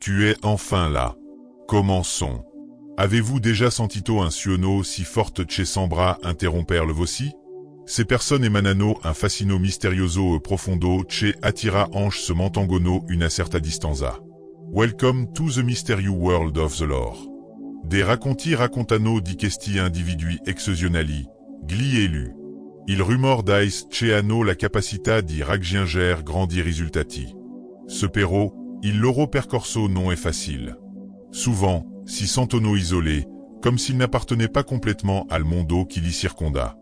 Tu es enfin là. Commençons. Avez-vous déjà sentito un suono si forte che sembra interrompere le vossi? Ces personnes emanano un fascino misterioso e profondo che attira anche se mantengono una certa distanza. Welcome to the mysterious world of the lore. Des racconti raccontano di questi individui exceptionali, gli elu. Il rumor dice che hanno la capacità di raggiungere grandi risultati. Cepero, il loro percorso non è facile. Souvent, si sentono isolés, comme s'ils n'appartenaient pas complètement al mondo qui li circonda.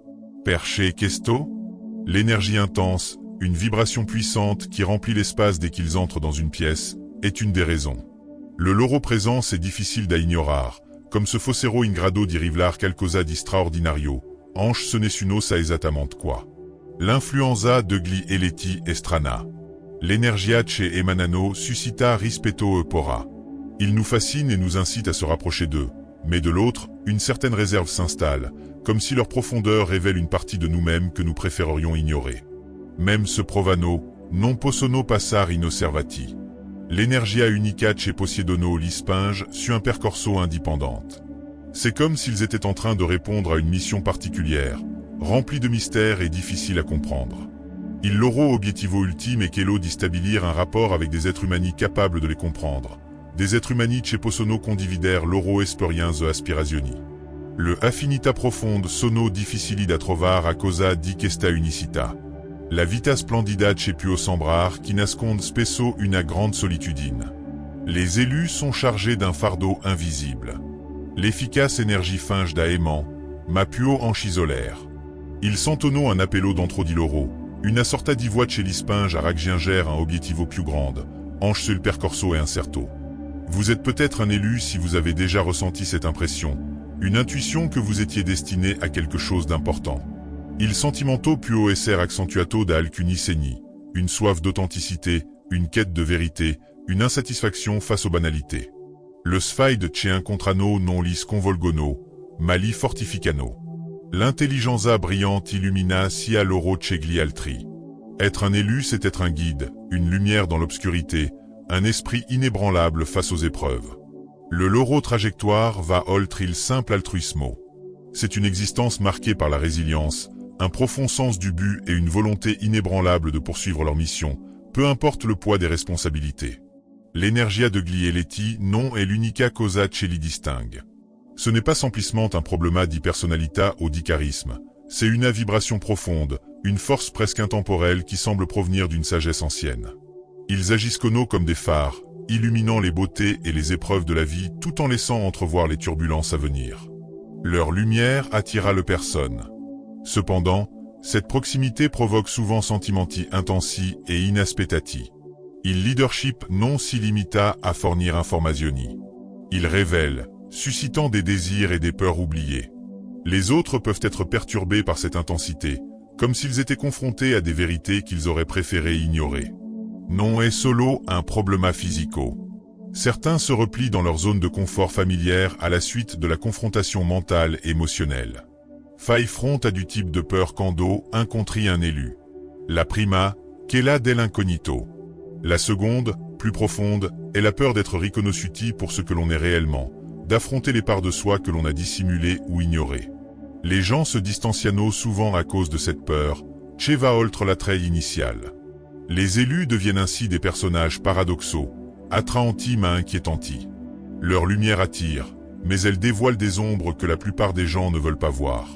Perché questo? L'énergie intense, une vibration puissante qui remplit l'espace dès qu'ils entrent dans une pièce, est une des raisons. Le loro présence est difficile da ignorar, comme ce fossero in grado di rivelar qualcosa di straordinario, anche se nessuno sa esattamente quoi. L'influenza degli eleti è strana. L'energia che emanano suscita rispetto e pora. Ils nous fascinent et nous incitent à se rapprocher d'eux, mais de l'autre, une certaine réserve s'installe, comme si leur profondeur révèle une partie de nous-mêmes que nous préférerions ignorer. Même ce provano, non possono passare inosservati. L'energia unica che possiedono li spinge su un percorso indépendante. C'est comme s'ils étaient en train de répondre à une mission particulière, remplie de mystères et difficile à comprendre. Il loro obiettivo ultime è quello di stabilire un rapport avec des êtres humani capables de les comprendre. Des êtres humani che possono condividere loro esperienze e aspirazioni. Le affinità profonde sono difficili da trovare a causa di questa unicità. La vita splendida che può sembrar qui nasconde spesso una grande solitudine. Les élus sont chargés d'un fardeau invisible. L'efficace énergie finge da aimant, ma può isolare. Ils sentono un appello dentro di loro, una sorta di voix che li spinge a raggiungere un obiettivo più grande, anche se il percorso è incerto. Vous êtes peut-être un élu si vous avez déjà ressenti cette impression, une intuition que vous étiez destiné à quelque chose d'important. Il sentimento può essere accentuato da alcuni segni, une soif d'authenticité, une quête de vérité, une insatisfaction face aux banalités. Le sfide che incontrano non li sconvolgono, ma li fortificano. L'intelligenza brillante illumina sia loro che gli altri. Être un élu, c'est être un guide, une lumière dans l'obscurité, un esprit inébranlable face aux épreuves. Le loro trajectoire va oltre il simple altruismo. C'est une existence marquée par la résilience, un profond sens du but et une volonté inébranlable de poursuivre leur mission, peu importe le poids des responsabilités. L'energia degli eleti non è l'unica cosa che li distingue. Ce n'est pas simplement un problème di personalità ou di charisme, c'est une vibration profonde, une force presque intemporelle qui semble provenir d'une sagesse ancienne. Ils agissent comme des phares, illuminant les beautés et les épreuves de la vie tout en laissant entrevoir les turbulences à venir. Leur lumière attira le personne. Cependant, cette proximité provoque souvent sentimenti intensi et inaspettati. Il leadership non si limita a fornire informazioni. Il révèle, suscitant des désirs et des peurs oubliées. Les autres peuvent être perturbés par cette intensité, comme s'ils étaient confrontés à des vérités qu'ils auraient préféré ignorer. Non è solo un problema fisico. Certains se replient dans leur zone de confort familière à la suite de la confrontation mentale et émotionnelle. Fai front à du type de peur quando incontri un élu. La prima, quella dell'incognito. La seconde, plus profonde, est la peur d'être riconosciuti pour ce que l'on est réellement, d'affronter les parts de soi que l'on a dissimulées ou ignorées. Les gens se distanciano souvent à cause de cette peur, che va oltre l'attrait initial. Les élus deviennent ainsi des personnages paradoxaux, attraanti ma inquietanti. Leur lumière attire, mais elle dévoile des ombres que la plupart des gens ne veulent pas voir.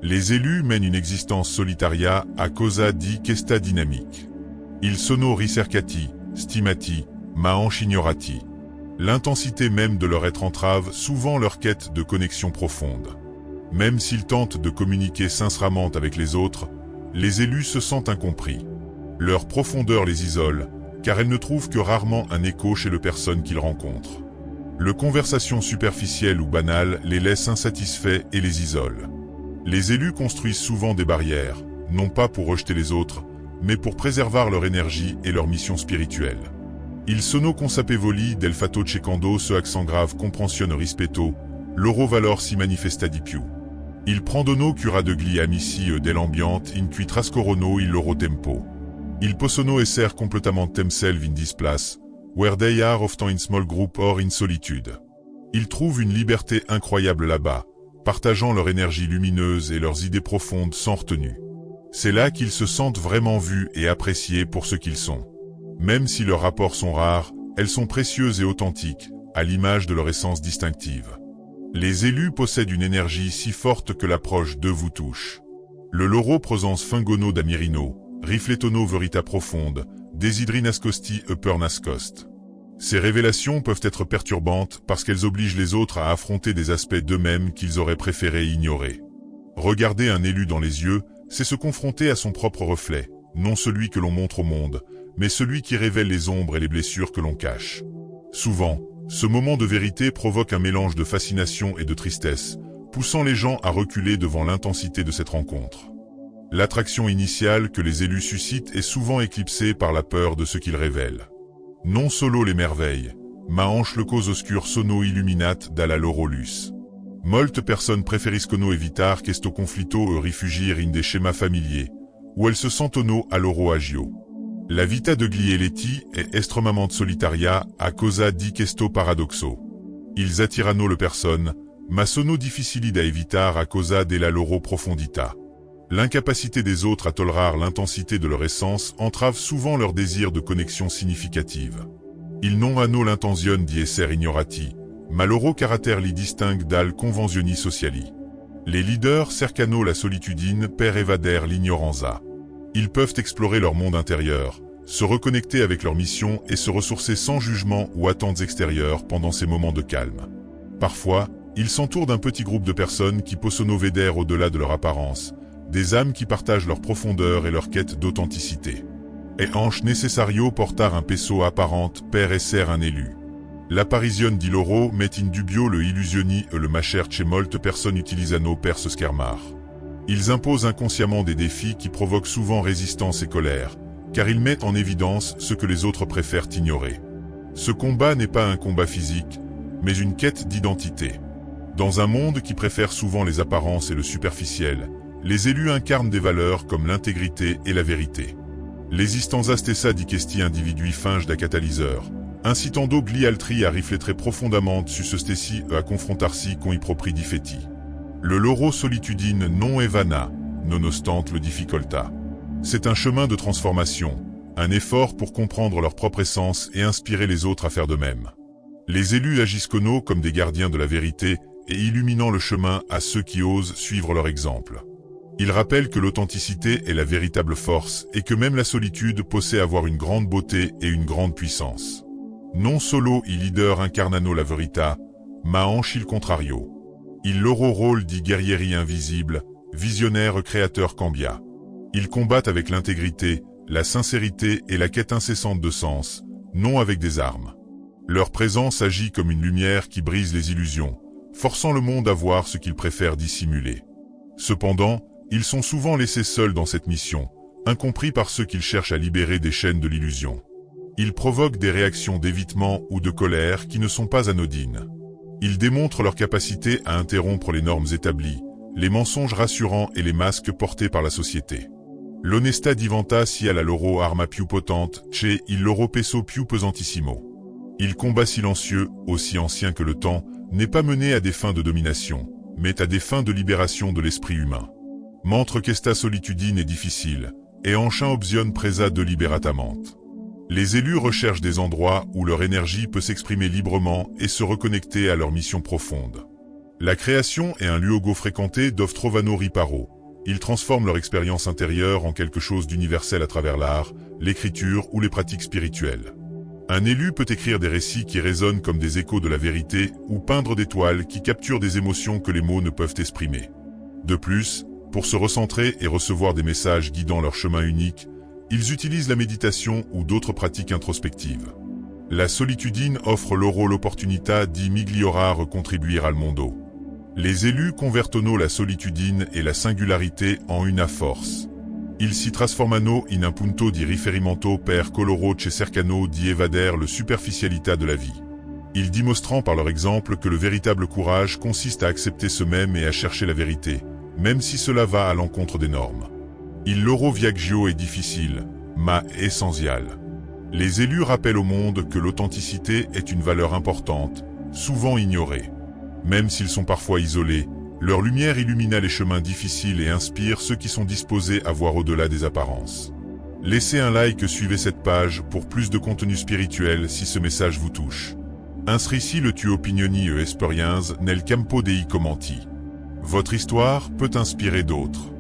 Les élus mènent une existence solitaria a causa di questa dynamique. Ils sono ricercati, stimati, ma ignorati. L'intensité même de leur être entrave souvent leur quête de connexion profonde. Même s'ils tentent de communiquer sincèrement avec les autres, les élus se sentent incompris. Leur profondeur les isole, car elles ne trouvent que rarement un écho chez les personnes qu'ils rencontrent. Le conversation superficielle ou banale les laisse insatisfaits et les isole. Les élus construisent souvent des barrières, non pas pour rejeter les autres, mais pour préserver leur énergie et leur mission spirituelle. Il sono consapevoli del fatto che quando se accent grave comprensione rispetto, loro valor si manifesta di più. Il prendono cura degli amici e dell'ambiente in cui trascorrono il loro tempo. Ils possono essere completamente themselves in this place, Where they are often in small group or in solitude. Ils trouvent une liberté incroyable là-bas, partageant leur énergie lumineuse et leurs idées profondes sans retenue. C'est là qu'ils se sentent vraiment vus et appréciés pour ce qu'ils sont. Même si leurs rapports sont rares, elles sont précieuses et authentiques, à l'image de leur essence distinctive. Les élus possèdent une énergie si forte que l'approche d'eux vous touche. Le loro prosens fingono d'amirino, rifletono verita profonde, desidrinascosti epernascost. Ces révélations peuvent être perturbantes parce qu'elles obligent les autres à affronter des aspects d'eux-mêmes qu'ils auraient préféré ignorer. Regarder un élu dans les yeux, c'est se confronter à son propre reflet, non celui que l'on montre au monde, mais celui qui révèle les ombres et les blessures que l'on cache. Souvent, ce moment de vérité provoque un mélange de fascination et de tristesse, poussant les gens à reculer devant l'intensité de cette rencontre. L'attraction initiale que les élus suscitent est souvent éclipsée par la peur de ce qu'ils révèlent. Non solo les merveilles, ma hanche le cause oscur sono illuminat dalla lorolus. Molte personnes preferiscono evitar questo conflitto e rifugir in des schémas familiers, où elles se sentono a loro agio. La vita de Glieletti est estremamente solitaria a causa di questo paradoxo. Ils attirano le personne, ma sono difficili da evitar a causa della loro profondità. L'incapacité des autres à tolérer l'intensité de leur essence entrave souvent leur désir de connexion significative. Ils non hanno l'intenzione di essere ignorati, ma loro carattere li distingue dal convenzioni sociali. Les leaders cercano la solitudine per evadere l'ignoranza. Ils peuvent explorer leur monde intérieur, se reconnecter avec leur mission et se ressourcer sans jugement ou attentes extérieures pendant ces moments de calme. Parfois, ils s'entourent d'un petit groupe de personnes qui possono vedere au-delà de leur apparence, des âmes qui partagent leur profondeur et leur quête d'authenticité. E anche necessario portar un peso apparente per essere un élu. L'apparizione di loro met in dubbio le illusioni e le macerche molte personnes utilisano per se schermar. Ils imposent inconsciemment des défis qui provoquent souvent résistance et colère, car ils mettent en évidence ce que les autres préfèrent ignorer. Ce combat n'est pas un combat physique, mais une quête d'identité. Dans un monde qui préfère souvent les apparences et le superficiel, les élus incarnent des valeurs comme l'intégrité et la vérité. L'esistence stessa di questi individui finge da catalyseur, incitando gli altri a riflettere profondamente su se stessi e a confrontarsi con i propri difetti. Le loro solitudine non è vana, nonostante le difficoltà. C'est un chemin de transformation, un effort pour comprendre leur propre essence et inspirer les autres à faire de même. Les élus agiscono comme des gardiens de la vérité et illuminant le chemin à ceux qui osent suivre leur exemple. Ils rappellent que l'authenticité est la véritable force et que même la solitude possède avoir une grande beauté et une grande puissance. Non solo i leader incarnano la verità, ma anche il contrario. Il loro rôle di guerrieri invisibles, visionnaires créateurs cambia. Ils combattent avec l'intégrité, la sincérité et la quête incessante de sens, non avec des armes. Leur présence agit comme une lumière qui brise les illusions, forçant le monde à voir ce qu'il préfère dissimuler. Cependant, ils sont souvent laissés seuls dans cette mission, incompris par ceux qu'ils cherchent à libérer des chaînes de l'illusion. Ils provoquent des réactions d'évitement ou de colère qui ne sont pas anodines. Ils démontrent leur capacité à interrompre les normes établies, les mensonges rassurants et les masques portés par la société. L'onestà diventa sia la loro arma più potente, che il loro peso più pesantissimo. Il combat silencieux, aussi ancien que le temps, n'est pas mené à des fins de domination, mais à des fins de libération de l'esprit humain. Mentre questa solitudine est difficile, et enchin opzione presa deliberatamente. Les élus recherchent des endroits où leur énergie peut s'exprimer librement et se reconnecter à leur mission profonde. La création est un luogo fréquenté dove trovano riparo. Ils transforment leur expérience intérieure en quelque chose d'universel à travers l'art, l'écriture ou les pratiques spirituelles. Un élu peut écrire des récits qui résonnent comme des échos de la vérité ou peindre des toiles qui capturent des émotions que les mots ne peuvent exprimer. De plus, pour se recentrer et recevoir des messages guidant leur chemin unique, ils utilisent la méditation ou d'autres pratiques introspectives. La solitudine offre loro l'opportunità di migliorare contribuire al mondo. Les élus convertono la solitudine et la singularité en una force. Ils si trasformano in un punto di riferimento per coloro che cercano di evadere le superficialità de la vie. Ils dimostrant par leur exemple que le véritable courage consiste à accepter ce même et à chercher la vérité, même si cela va à l'encontre des normes. Il loro viaggio est difficile, ma essentiel. Les élus rappellent au monde que l'authenticité est une valeur importante, souvent ignorée. Même s'ils sont parfois isolés, leur lumière illumina les chemins difficiles et inspire ceux qui sont disposés à voir au-delà des apparences. Laissez un like, suivez cette page pour plus de contenu spirituel si ce message vous touche. Inscrisi le tu opinioni e esperiens nel campo dei commenti. Votre histoire peut inspirer d'autres.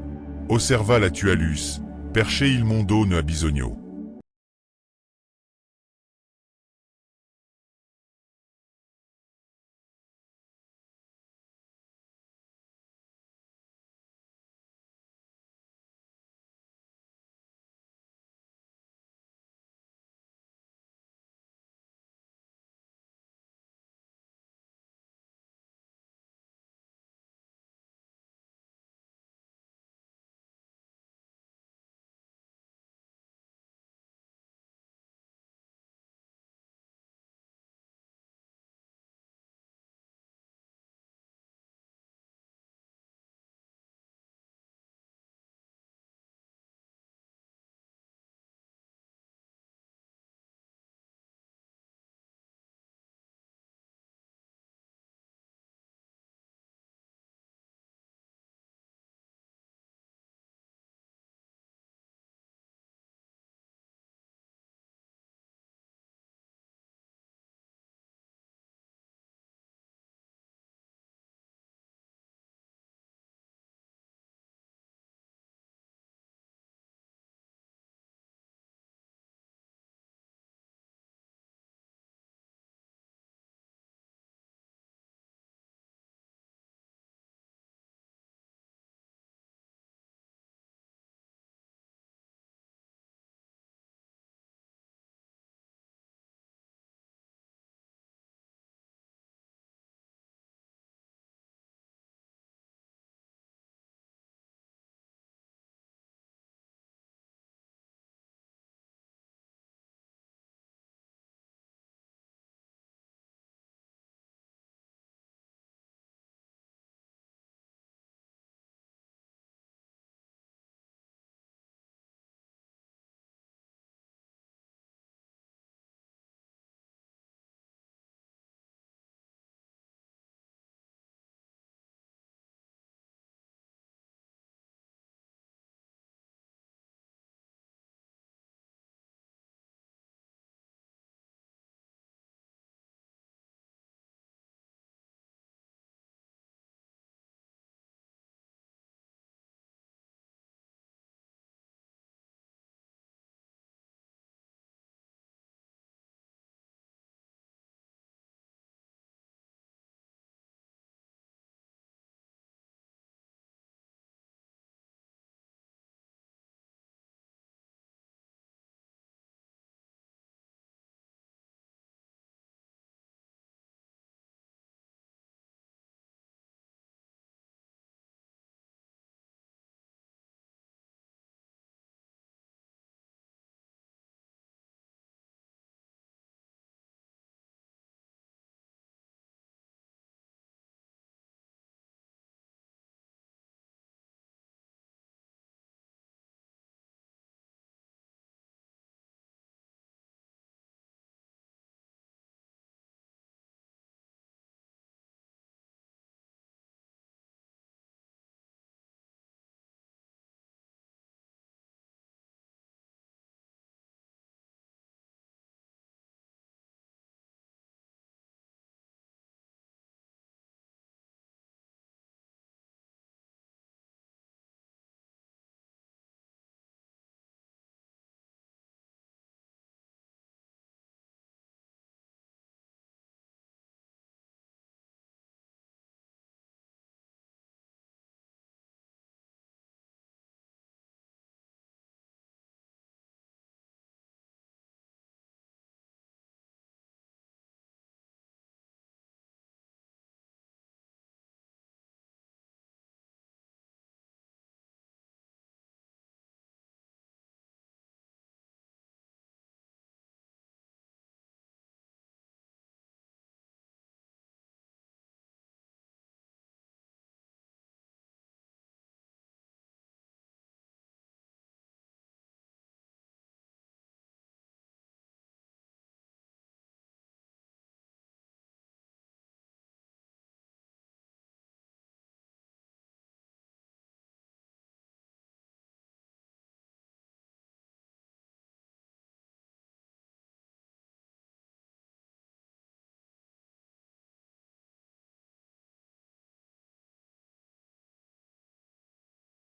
Osserva la tualus, perché il mondo ne ha bisogno.